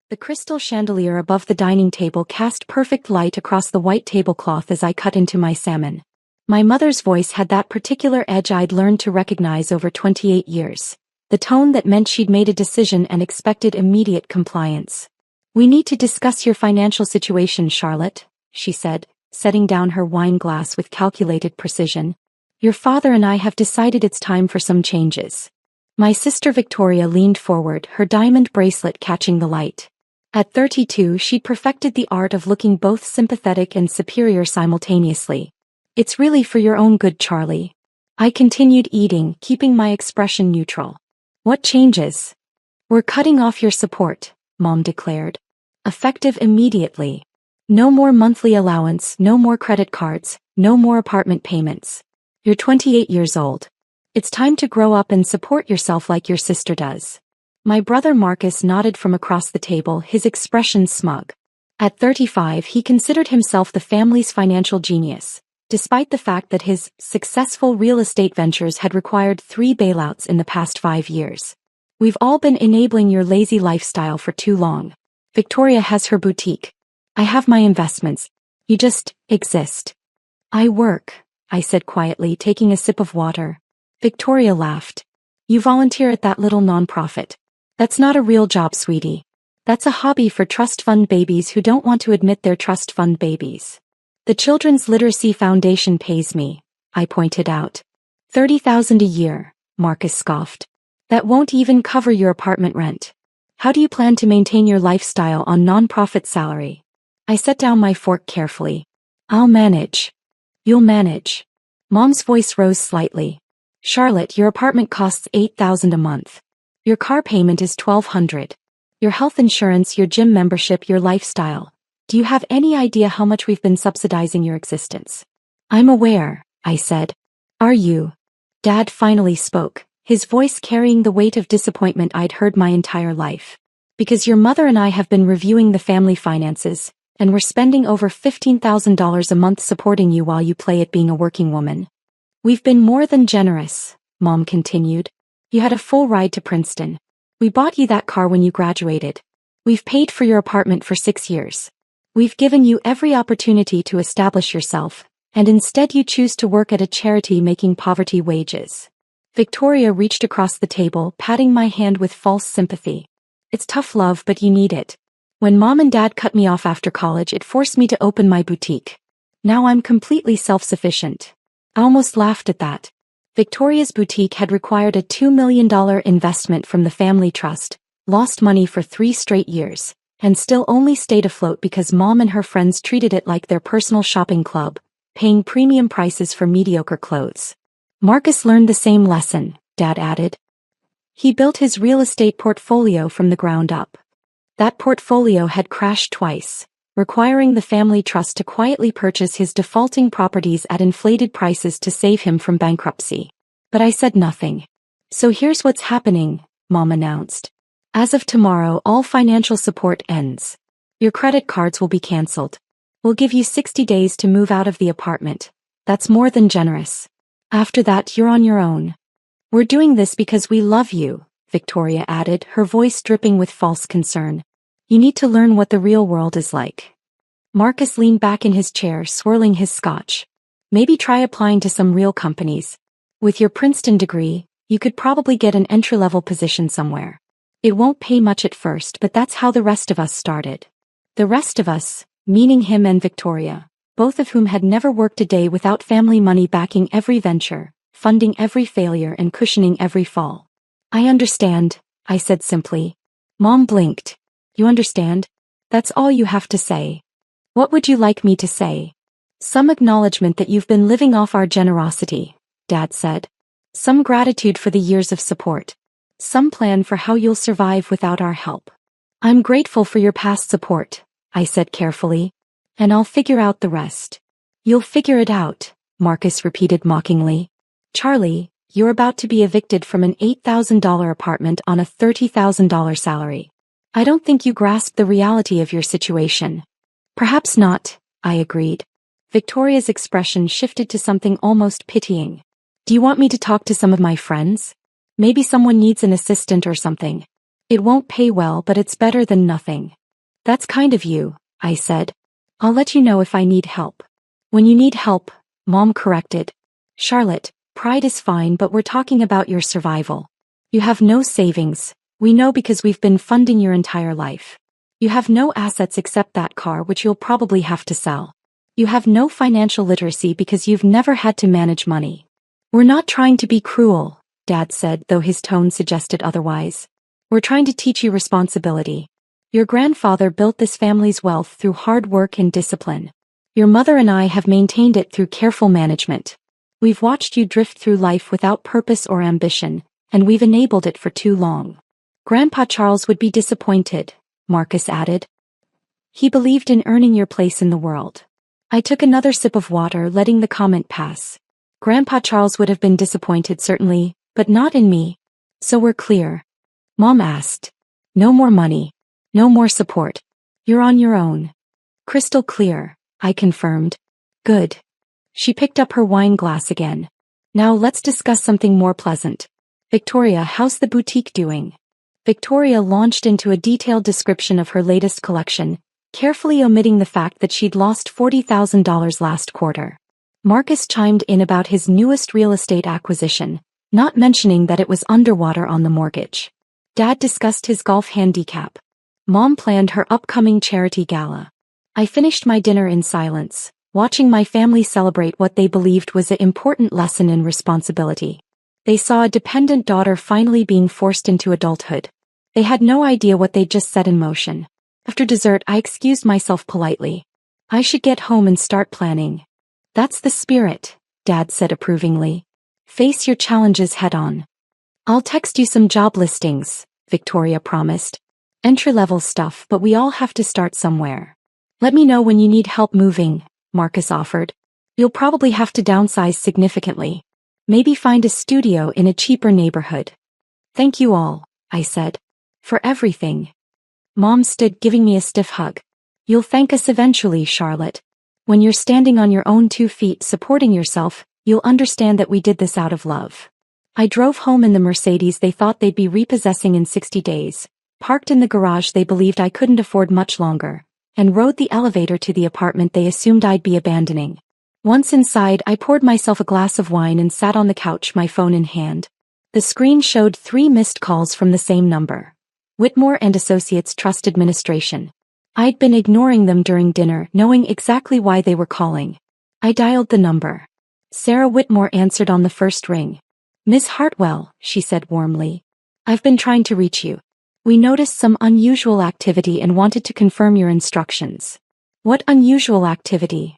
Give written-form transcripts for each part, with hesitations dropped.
The crystal chandelier above the dining table cast perfect light across the white tablecloth as I cut into my salmon. My mother's voice had that particular edge I'd learned to recognize over 28 years. The tone that meant she'd made a decision and expected immediate compliance. "We need to discuss your financial situation, Charlotte," she said, setting down her wine glass with calculated precision. "Your father and I have decided it's time for some changes." My sister Victoria leaned forward, her diamond bracelet catching the light. At 32, she'd perfected the art of looking both sympathetic and superior simultaneously. "It's really for your own good, Charlie." I continued eating, keeping my expression neutral. "What changes?" "We're cutting off your support," Mom declared. "Effective immediately. No more monthly allowance, no more credit cards, no more apartment payments. You're 28 years old. It's time to grow up and support yourself like your sister does." My brother Marcus nodded from across the table, his expression smug. At 35, he considered himself the family's financial genius, despite the fact that his successful real estate ventures had required 3 bailouts in the past 5 years. "We've all been enabling your lazy lifestyle for too long. Victoria has her boutique. I have my investments. You just exist." "I work," I said quietly, taking a sip of water. Victoria laughed. "You volunteer at that little nonprofit. That's not a real job, sweetie. That's a hobby for trust fund babies who don't want to admit they're trust fund babies." "The Children's Literacy Foundation pays me," I pointed out. $30,000 a year, Marcus scoffed. "That won't even cover your apartment rent. How do you plan to maintain your lifestyle on nonprofit salary?" I set down my fork carefully. "I'll manage." "You'll manage." Mom's voice rose slightly. "Charlotte, your apartment costs $8,000 a month. Your car payment is $1,200. Your health insurance, your gym membership, your lifestyle. Do you have any idea how much we've been subsidizing your existence?" "I'm aware," I said. "Are you?" Dad finally spoke, his voice carrying the weight of disappointment I'd heard my entire life. "Because your mother and I have been reviewing the family finances, and we're spending over $15,000 a month supporting you while you play at being a working woman." "We've been more than generous," Mom continued. "You had a full ride to Princeton. We bought you that car when you graduated. We've paid for your apartment for 6 years. We've given you every opportunity to establish yourself, and instead you choose to work at a charity making poverty wages." Victoria reached across the table, patting my hand with false sympathy. "It's tough love, but you need it. When Mom and Dad cut me off after college, it forced me to open my boutique. Now I'm completely self-sufficient." I almost laughed at that. Victoria's boutique had required a $2 million investment from the family trust, lost money for 3 straight years, and still only stayed afloat because Mom and her friends treated it like their personal shopping club, paying premium prices for mediocre clothes. "Marcus learned the same lesson," Dad added. "He built his real estate portfolio from the ground up. That portfolio had crashed twice, requiring the family trust to quietly purchase his defaulting properties at inflated prices to save him from bankruptcy." But I said nothing. "So here's what's happening," Mom announced. "As of tomorrow, all financial support ends. Your credit cards will be canceled. We'll give you 60 days to move out of the apartment. That's more than generous. After that, you're on your own. We're doing this because we love you," Victoria added, her voice dripping with false concern. "You need to learn what the real world is like." Marcus leaned back in his chair, swirling his scotch. "Maybe try applying to some real companies. With your Princeton degree, you could probably get an entry-level position somewhere. It won't pay much at first, but that's how the rest of us started." The rest of us, meaning him and Victoria, both of whom had never worked a day without family money backing every venture, funding every failure and cushioning every fall. "I understand," I said simply. Mom blinked. "You understand? That's all you have to say." "What would you like me to say?" "Some acknowledgement that you've been living off our generosity," Dad said. "Some gratitude for the years of support. Some plan for how you'll survive without our help." "I'm grateful for your past support," I said carefully. "And I'll figure out the rest." "You'll figure it out," Marcus repeated mockingly. "Charlie, you're about to be evicted from an $8,000 apartment on a $30,000 salary. I don't think you grasp the reality of your situation." "Perhaps not," I agreed. Victoria's expression shifted to something almost pitying. "Do you want me to talk to some of my friends? Maybe someone needs an assistant or something." It won't pay well, but it's better than nothing. That's kind of you, I said. I'll let you know if I need help. When you need help, Mom corrected. Charlotte, pride is fine, but we're talking about your survival. You have no savings. We know because we've been funding your entire life. You have no assets except that car, which you'll probably have to sell. You have no financial literacy because you've never had to manage money. We're not trying to be cruel, Dad said, though his tone suggested otherwise. We're trying to teach you responsibility. Your grandfather built this family's wealth through hard work and discipline. Your mother and I have maintained it through careful management. We've watched you drift through life without purpose or ambition, and we've enabled it for too long. Grandpa Charles would be disappointed, Marcus added. He believed in earning your place in the world. I took another sip of water, letting the comment pass. Grandpa Charles would have been disappointed certainly, but not in me. So we're clear. Mom asked. No more money. No more support. You're on your own. Crystal clear, I confirmed. Good. She picked up her wine glass again. Now let's discuss something more pleasant. Victoria, how's the boutique doing? Victoria launched into a detailed description of her latest collection, carefully omitting the fact that she'd lost $40,000 last quarter. Marcus chimed in about his newest real estate acquisition, not mentioning that it was underwater on the mortgage. Dad discussed his golf handicap. Mom planned her upcoming charity gala. I finished my dinner in silence, watching my family celebrate what they believed was an important lesson in responsibility. They saw a dependent daughter finally being forced into adulthood. They had no idea what they'd just set in motion. After dessert, I excused myself politely. I should get home and start planning. That's the spirit, Dad said approvingly. Face your challenges head on. I'll text you some job listings, Victoria promised. Entry-level stuff, but we all have to start somewhere. Let me know when you need help moving, Marcus offered. You'll probably have to downsize significantly. Maybe find a studio in a cheaper neighborhood. Thank you all, I said. For everything. Mom stood, giving me a stiff hug. You'll thank us eventually, Charlotte. When you're standing on your own 2 feet supporting yourself, you'll understand that we did this out of love. I drove home in the Mercedes they thought they'd be repossessing in 60 days. Parked in the garage they believed I couldn't afford much longer, and rode the elevator to the apartment they assumed I'd be abandoning. Once inside, I poured myself a glass of wine and sat on the couch, my phone in hand. The screen showed 3 missed calls from the same number. Whitmore and Associates Trust Administration. I'd been ignoring them during dinner, knowing exactly why they were calling. I dialed the number. Sarah Whitmore answered on the first ring. Miss Hartwell, she said warmly. I've been trying to reach you. We noticed some unusual activity and wanted to confirm your instructions. What unusual activity?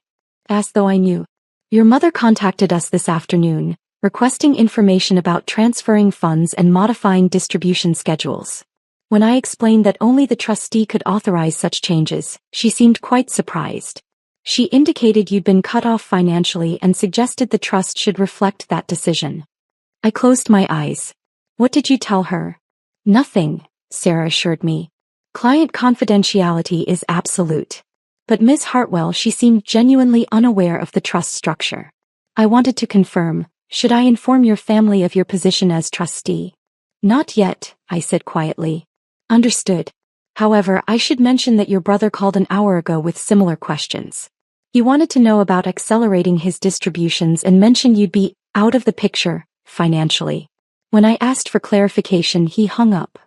As though I knew. Your mother contacted us this afternoon, requesting information about transferring funds and modifying distribution schedules. When I explained that only the trustee could authorize such changes, she seemed quite surprised. She indicated you'd been cut off financially and suggested the trust should reflect that decision. I closed my eyes. What did you tell her? Nothing, Sarah assured me. Client confidentiality is absolute. But Ms. Hartwell, she seemed genuinely unaware of the trust structure. I wanted to confirm, should I inform your family of your position as trustee? Not yet, I said quietly. Understood. However, I should mention that your brother called an hour ago with similar questions. He wanted to know about accelerating his distributions and mentioned you'd be out of the picture, financially. When I asked for clarification, he hung up.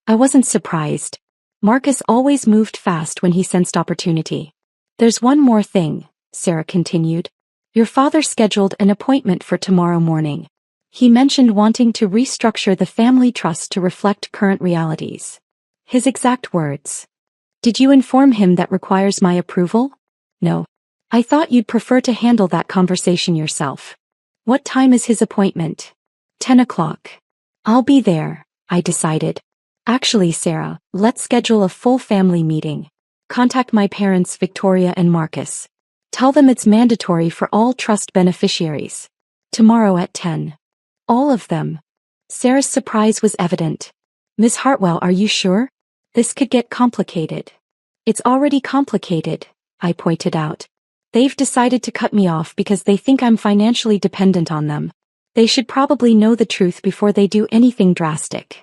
I wasn't surprised. Marcus always moved fast when he sensed opportunity. There's one more thing, Sarah continued. Your father scheduled an appointment for tomorrow morning. He mentioned wanting to restructure the family trust to reflect current realities. His exact words. Did you inform him that requires my approval? No. I thought you'd prefer to handle that conversation yourself. What time is his appointment? 10 o'clock. I'll be there, I decided. Actually, Sarah, let's schedule a full family meeting. Contact my parents, Victoria and Marcus. Tell them it's mandatory for all trust beneficiaries. Tomorrow at 10. All of them. Sarah's surprise was evident. Miss Hartwell, are you sure? This could get complicated. It's already complicated, I pointed out. They've decided to cut me off because they think I'm financially dependent on them. They should probably know the truth before they do anything drastic.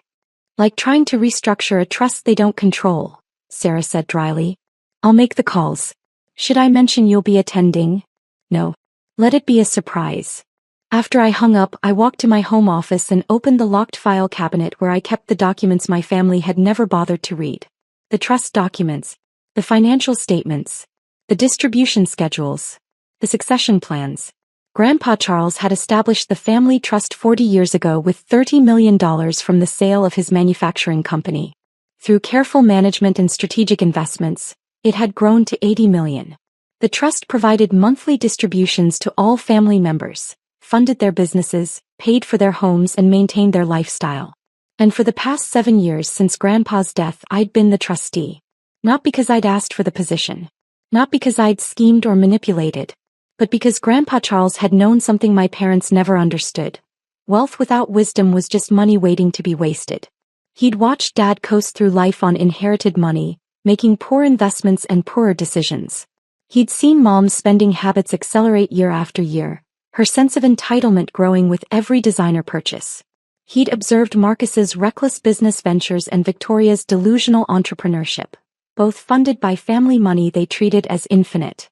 Like trying to restructure a trust they don't control, Sarah said dryly. I'll make the calls. Should I mention you'll be attending? No. Let it be a surprise. After I hung up, I walked to my home office and opened the locked file cabinet where I kept the documents my family had never bothered to read. The trust documents, the financial statements, the distribution schedules, the succession plans. Grandpa Charles had established the family trust 40 years ago with $30 million from the sale of his manufacturing company. Through careful management and strategic investments, it had grown to $80 million. The trust provided monthly distributions to all family members, funded their businesses, paid for their homes and maintained their lifestyle. And for the past 7 years since Grandpa's death, I'd been the trustee. Not because I'd asked for the position. Not because I'd schemed or manipulated. But because Grandpa Charles had known something my parents never understood. Wealth without wisdom was just money waiting to be wasted. He'd watched Dad coast through life on inherited money, making poor investments and poorer decisions. He'd seen Mom's spending habits accelerate year after year, her sense of entitlement growing with every designer purchase. He'd observed Marcus's reckless business ventures and Victoria's delusional entrepreneurship, both funded by family money they treated as infinite.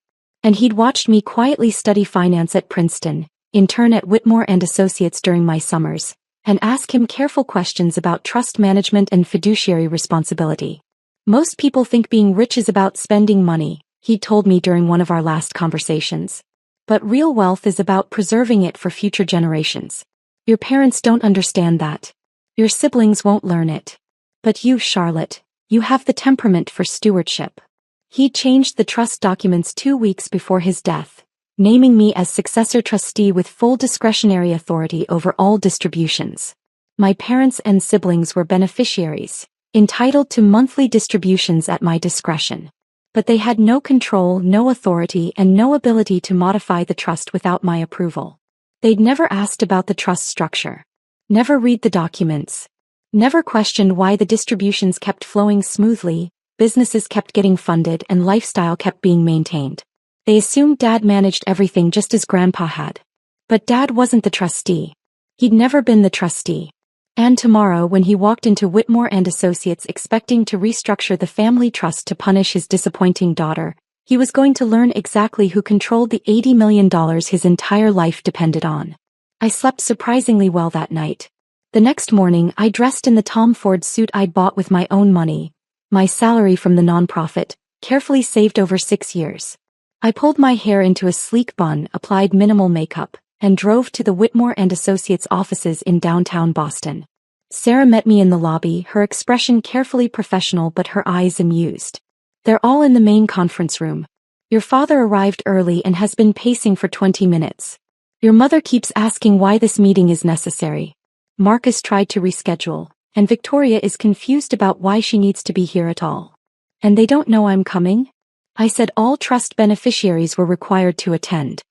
And he'd watched me quietly study finance at Princeton, intern at Whitmore and Associates during my summers, and ask him careful questions about trust management and fiduciary responsibility. Most people think being rich is about spending money, he told me during one of our last conversations. But real wealth is about preserving it for future generations. Your parents don't understand that. Your siblings won't learn it. But you, Charlotte, you have the temperament for stewardship. He changed the trust documents 2 weeks before his death, naming me as successor trustee with full discretionary authority over all distributions. My parents and siblings were beneficiaries, entitled to monthly distributions at my discretion. But they had no control, no authority, and no ability to modify the trust without my approval. They'd never asked about the trust structure. Never read the documents. Never questioned why the distributions kept flowing smoothly, businesses kept getting funded, and lifestyle kept being maintained. They assumed Dad managed everything just as Grandpa had. But Dad wasn't the trustee. He'd never been the trustee. And tomorrow, when he walked into Whitmore and Associates expecting to restructure the family trust to punish his disappointing daughter, he was going to learn exactly who controlled the $80 million his entire life depended on. I slept surprisingly well that night. The next morning, I dressed in the Tom Ford suit I'd bought with my own money, my salary from the nonprofit, carefully saved over 6 years. I pulled my hair into a sleek bun, applied minimal makeup, and drove to the Whitmore and Associates offices in downtown Boston. Sarah met me in the lobby, her expression carefully professional but her eyes amused. They're all in the main conference room. Your father arrived early and has been pacing for 20 minutes. Your mother keeps asking why this meeting is necessary. Marcus tried to reschedule, and Victoria is confused about why she needs to be here at all. And they don't know I'm coming? I said all trust beneficiaries were required to attend.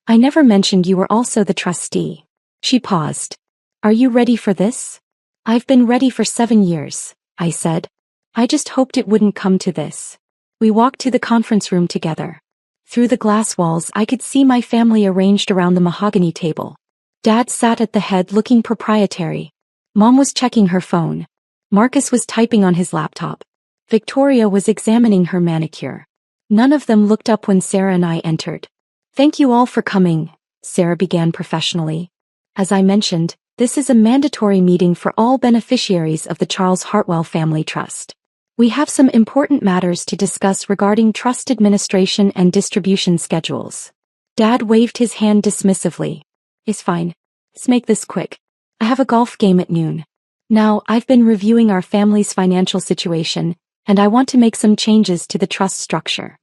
I never mentioned you were also the trustee. She paused. Are you ready for this? I've been ready for 7 years, I said. I just hoped it wouldn't come to this. We walked to the conference room together. Through the glass walls I could see my family arranged around the mahogany table. Dad sat at the head looking proprietary. Mom was checking her phone. Marcus was typing on his laptop. Victoria was examining her manicure. None of them looked up when Sarah and I entered. Thank you all for coming, Sarah began professionally. As I mentioned, this is a mandatory meeting for all beneficiaries of the Charles Hartwell Family Trust. We have some important matters to discuss regarding trust administration and distribution schedules. Dad waved his hand dismissively. It's fine. Let's make this quick. I have a golf game at noon. Now, I've been reviewing our family's financial situation, and I want to make some changes to the trust structure.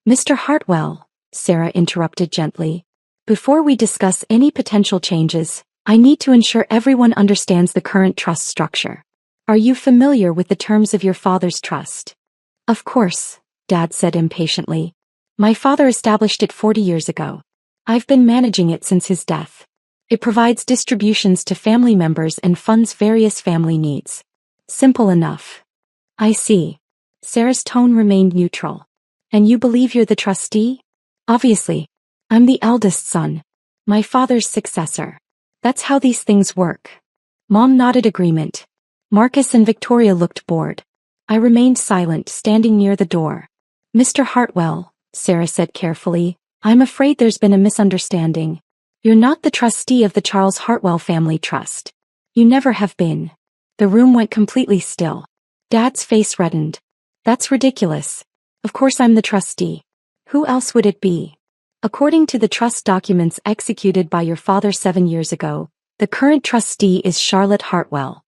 Mr. Hartwell, Sarah interrupted gently. Before we discuss any potential changes, I need to ensure everyone understands the current trust structure. Are you familiar with the terms of your father's trust? Of course, Dad said impatiently. My father established it 40 years ago. I've been managing it since his death. It provides distributions to family members and funds various family needs. Simple enough. I see. Sarah's tone remained neutral. And you believe you're the trustee? Obviously. I'm the eldest son. My father's successor. That's how these things work. Mom nodded agreement. Marcus and Victoria looked bored. I remained silent, standing near the door. Mr. Hartwell, Sarah said carefully, I'm afraid there's been a misunderstanding. You're not the trustee of the Charles Hartwell Family Trust. You never have been. The room went completely still. Dad's face reddened. That's ridiculous. Of course I'm the trustee. Who else would it be? According to the trust documents executed by your father 7 years ago, the current trustee is Charlotte Hartwell.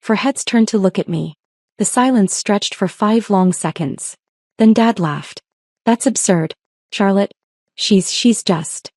For heads turned to look at me. The silence stretched for 5 long seconds. Then Dad laughed. That's absurd, Charlotte. She's just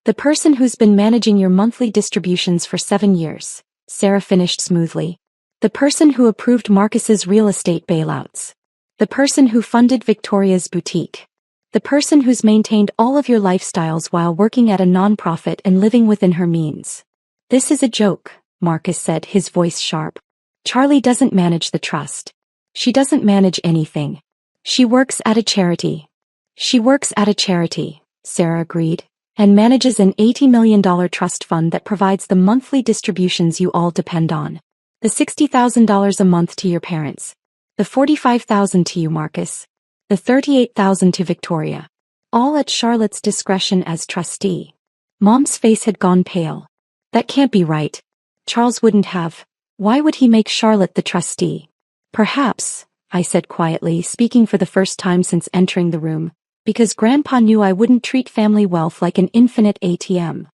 the person who's been managing your monthly distributions for 7 years, Sarah finished smoothly. The person who approved Marcus's real estate bailouts. The person who funded Victoria's boutique. The person who's maintained all of your lifestyles while working at a nonprofit and living within her means. This is a joke, Marcus said, his voice sharp. Charlie doesn't manage the trust. She doesn't manage anything. She works at a charity. She works at a charity, Sarah agreed, and manages an $80 million trust fund that provides the monthly distributions you all depend on. The $60,000 a month to your parents. The $45,000 to you, Marcus. The $38,000 to Victoria. All at Charlotte's discretion as trustee. Mom's face had gone pale. That can't be right. Charles wouldn't have. Why would he make Charlotte the trustee? Perhaps, I said quietly, speaking for the first time since entering the room, because Grandpa knew I wouldn't treat family wealth like an infinite ATM.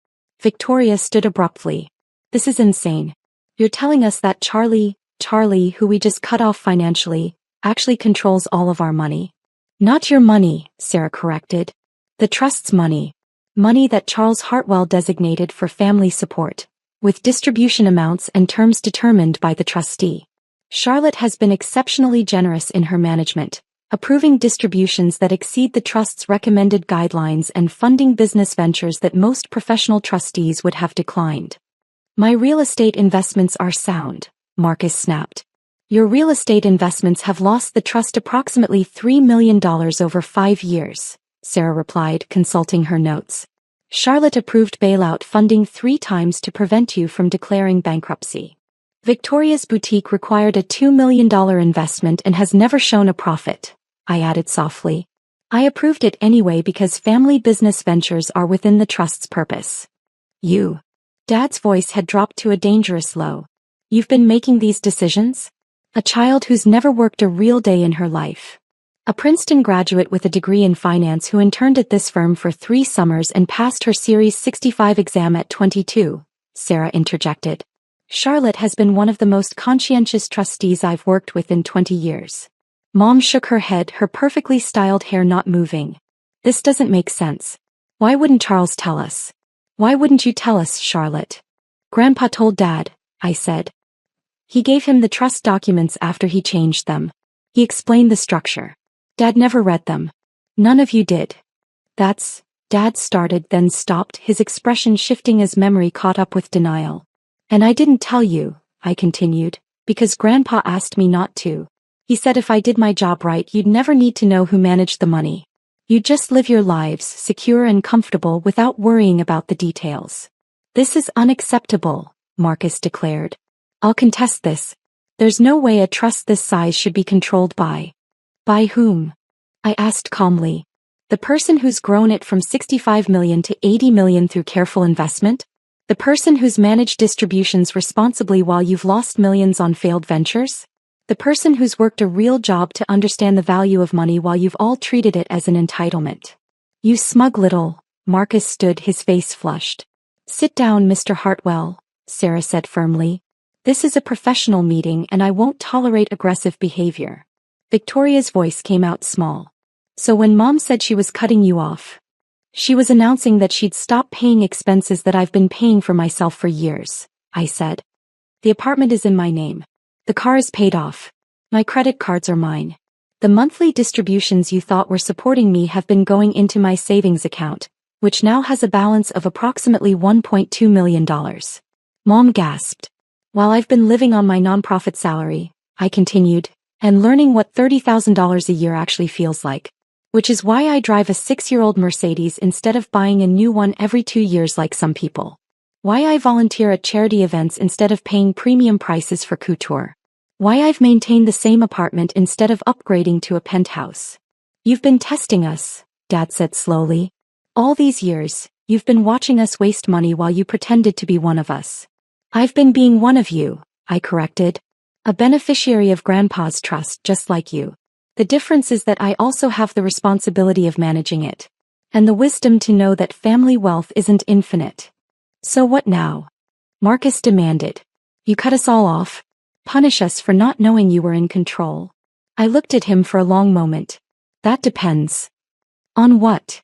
Victoria stood abruptly. This is insane. You're telling us that Charlie, who we just cut off financially, actually controls all of our money? Not your money, Sarah corrected. The trust's money. Money that Charles Hartwell designated for family support, with distribution amounts and terms determined by the trustee. Charlotte has been exceptionally generous in her management, approving distributions that exceed the trust's recommended guidelines and funding business ventures that most professional trustees would have declined. My real estate investments are sound, Marcus snapped. Your real estate investments have lost the trust approximately $3 million over 5 years, Sarah replied, consulting her notes. Charlotte approved bailout funding 3 times to prevent you from declaring bankruptcy. Victoria's boutique required a $2 million investment and has never shown a profit, I added softly. I approved it anyway because family business ventures are within the trust's purpose. You. Dad's voice had dropped to a dangerous low. You've been making these decisions? A child who's never worked a real day in her life. A Princeton graduate with a degree in finance who interned at this firm for 3 summers and passed her Series 65 exam at 22, Sarah interjected. Charlotte has been one of the most conscientious trustees I've worked with in 20 years. Mom shook her head, her perfectly styled hair not moving. This doesn't make sense. Why wouldn't Charles tell us? Why wouldn't you tell us, Charlotte? Grandpa told Dad, I said. He gave him the trust documents after he changed them. He explained the structure. Dad never read them. None of you did. That's, Dad started then stopped, his expression shifting as memory caught up with denial. And I didn't tell you, I continued, because Grandpa asked me not to. He said if I did my job right you'd never need to know who managed the money. You'd just live your lives secure and comfortable without worrying about the details. This is unacceptable, Marcus declared. I'll contest this. There's no way a trust this size should be controlled by. By whom? I asked calmly. The person who's grown it from $65 million to $80 million through careful investment? The person who's managed distributions responsibly while you've lost millions on failed ventures? The person who's worked a real job to understand the value of money while you've all treated it as an entitlement? You smug little, Marcus stood, his face flushed. Sit down, Mr. Hartwell, Sarah said firmly. This is a professional meeting and I won't tolerate aggressive behavior. Victoria's voice came out small. So when Mom said she was cutting you off, she was announcing that she'd stop paying expenses that I've been paying for myself for years, I said. The apartment is in my name. The car is paid off. My credit cards are mine. The monthly distributions you thought were supporting me have been going into my savings account, which now has a balance of approximately $1.2 million. Mom gasped. While I've been living on my nonprofit salary, I continued, and learning what $30,000 a year actually feels like. Which is why I drive a 6-year-old Mercedes instead of buying a new one every 2 years like some people. Why I volunteer at charity events instead of paying premium prices for couture. Why I've maintained the same apartment instead of upgrading to a penthouse. You've been testing us, Dad said slowly. All these years, you've been watching us waste money while you pretended to be one of us. I've been being one of you, I corrected. A beneficiary of Grandpa's trust just like you. The difference is that I also have the responsibility of managing it. And the wisdom to know that family wealth isn't infinite. So what now? Marcus demanded. You cut us all off? Punish us for not knowing you were in control? I looked at him for a long moment. That depends. On what?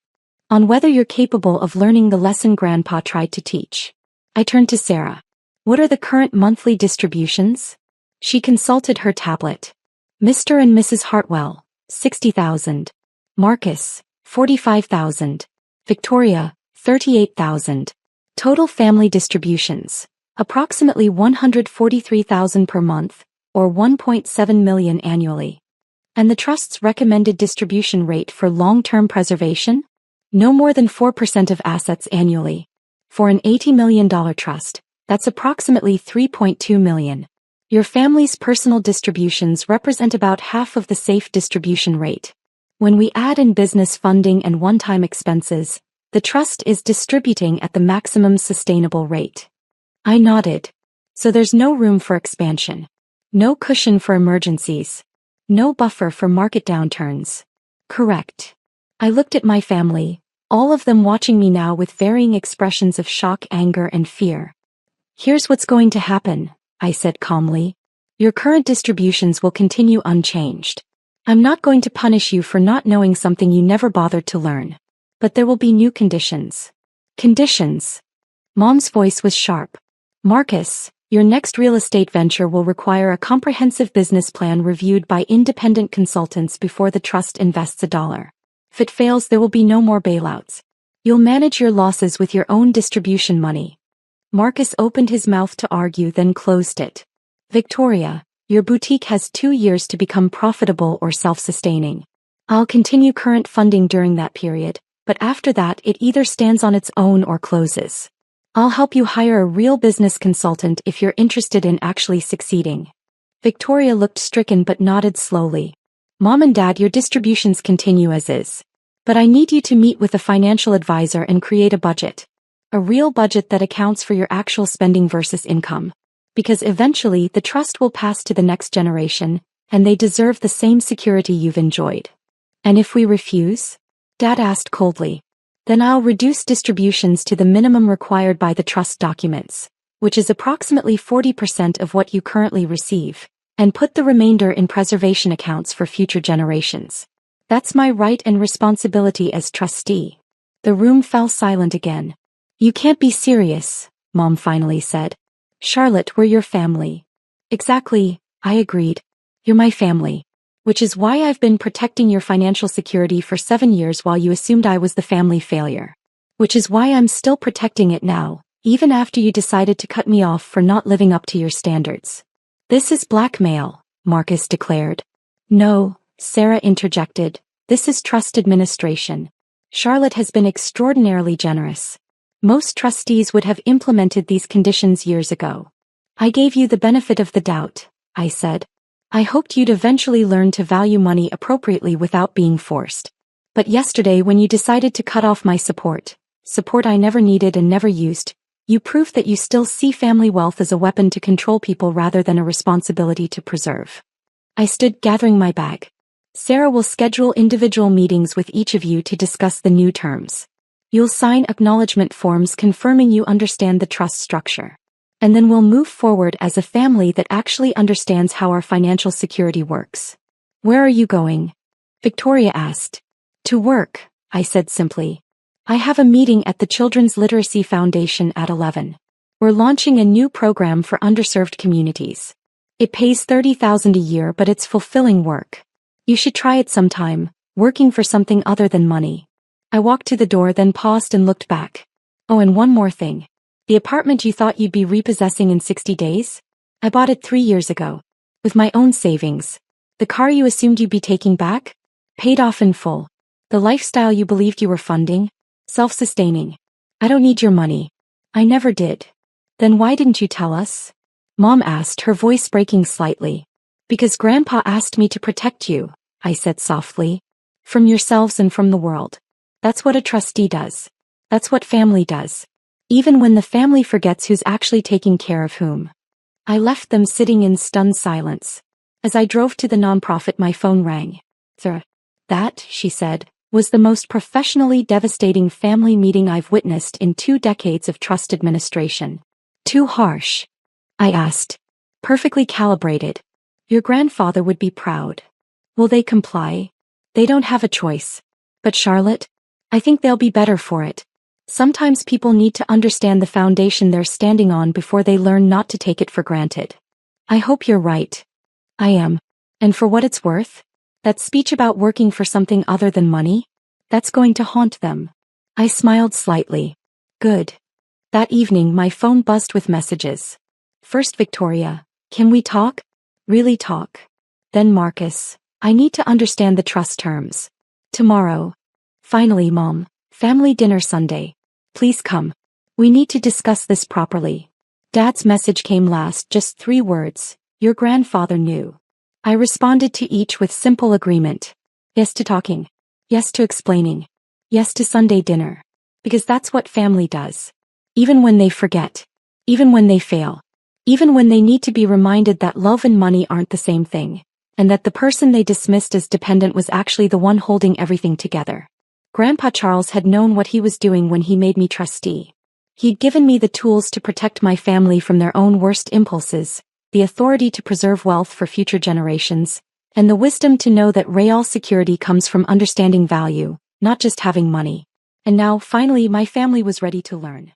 On whether you're capable of learning the lesson Grandpa tried to teach. I turned to Sarah. What are the current monthly distributions? She consulted her tablet. Mr. and Mrs. Hartwell, 60,000. Marcus, 45,000. Victoria, 38,000. Total family distributions, approximately 143,000 per month, or 1.7 million annually. And the trust's recommended distribution rate for long-term preservation? No more than 4% of assets annually. For an $80 million trust, that's approximately 3.2 million. Your family's personal distributions represent about half of the safe distribution rate. When we add in business funding and one-time expenses, the trust is distributing at the maximum sustainable rate. I nodded. So there's no room for expansion. No cushion for emergencies. No buffer for market downturns. Correct. I looked at my family, all of them watching me now with varying expressions of shock, anger, and fear. Here's what's going to happen, I said calmly. Your current distributions will continue unchanged. I'm not going to punish you for not knowing something you never bothered to learn. But there will be new conditions. Conditions? Mom's voice was sharp. Marcus, your next real estate venture will require a comprehensive business plan reviewed by independent consultants before the trust invests a dollar. If it fails, there will be no more bailouts. You'll manage your losses with your own distribution money. Marcus opened his mouth to argue, then closed it. Victoria, your boutique has 2 years to become profitable or self-sustaining. I'll continue current funding during that period, but after that it either stands on its own or closes. I'll help you hire a real business consultant if you're interested in actually succeeding. Victoria looked stricken but nodded slowly. Mom and Dad, your distributions continue as is. But I need you to meet with a financial advisor and create a budget. A real budget that accounts for your actual spending versus income. Because eventually the trust will pass to the next generation, and they deserve the same security you've enjoyed. And if we refuse? Dad asked coldly. Then I'll reduce distributions to the minimum required by the trust documents, which is approximately 40% of what you currently receive, and put the remainder in preservation accounts for future generations. That's my right and responsibility as trustee. The room fell silent again. You can't be serious, Mom finally said. Charlotte, we're your family. Exactly, I agreed. You're my family. Which is why I've been protecting your financial security for 7 years while you assumed I was the family failure. Which is why I'm still protecting it now, even after you decided to cut me off for not living up to your standards. This is blackmail, Marcus declared. No, Sarah interjected. This is trust administration. Charlotte has been extraordinarily generous. Most trustees would have implemented these conditions years ago. I gave you the benefit of the doubt, I said. I hoped you'd eventually learn to value money appropriately without being forced. But yesterday when you decided to cut off my support I never needed and never used, you proved that you still see family wealth as a weapon to control people rather than a responsibility to preserve. I stood gathering my bag. Sarah will schedule individual meetings with each of you to discuss the new terms. You'll sign acknowledgement forms confirming you understand the trust structure. And then we'll move forward as a family that actually understands how our financial security works. Where are you going? Victoria asked. To work, I said simply. I have a meeting at the Children's Literacy Foundation at 11. We're launching a new program for underserved communities. It pays $30,000 a year, but it's fulfilling work. You should try it sometime, working for something other than money. I walked to the door, then paused and looked back. Oh, and one more thing. The apartment you thought you'd be repossessing in 60 days? I bought it 3 years ago. With my own savings. The car you assumed you'd be taking back? Paid off in full. The lifestyle you believed you were funding? Self-sustaining. I don't need your money. I never did. Then why didn't you tell us? Mom asked, her voice breaking slightly. Because Grandpa asked me to protect you, I said softly. From yourselves and from the world. That's what a trustee does. That's what family does. Even when the family forgets who's actually taking care of whom. I left them sitting in stunned silence. As I drove to the nonprofit, my phone rang. That, she said, was the most professionally devastating family meeting I've witnessed in 2 decades of trust administration. Too harsh? I asked. Perfectly calibrated. Your grandfather would be proud. Will they comply? They don't have a choice. But Charlotte? I think they'll be better for it. Sometimes people need to understand the foundation they're standing on before they learn not to take it for granted. I hope you're right. I am. And for what it's worth, that speech about working for something other than money? That's going to haunt them. I smiled slightly. Good. That evening my phone buzzed with messages. First Victoria, can we talk? Really talk. Then Marcus, I need to understand the trust terms. Tomorrow. Finally Mom, family dinner Sunday. Please come. We need to discuss this properly. Dad's message came last, just 3 words. Your grandfather knew. I responded to each with simple agreement. Yes to talking. Yes to explaining. Yes to Sunday dinner. Because that's what family does. Even when they forget. Even when they fail. Even when they need to be reminded that love and money aren't the same thing. And that the person they dismissed as dependent was actually the one holding everything together. Grandpa Charles had known what he was doing when he made me trustee. He'd given me the tools to protect my family from their own worst impulses, the authority to preserve wealth for future generations, and the wisdom to know that real security comes from understanding value, not just having money. And now, finally, my family was ready to learn.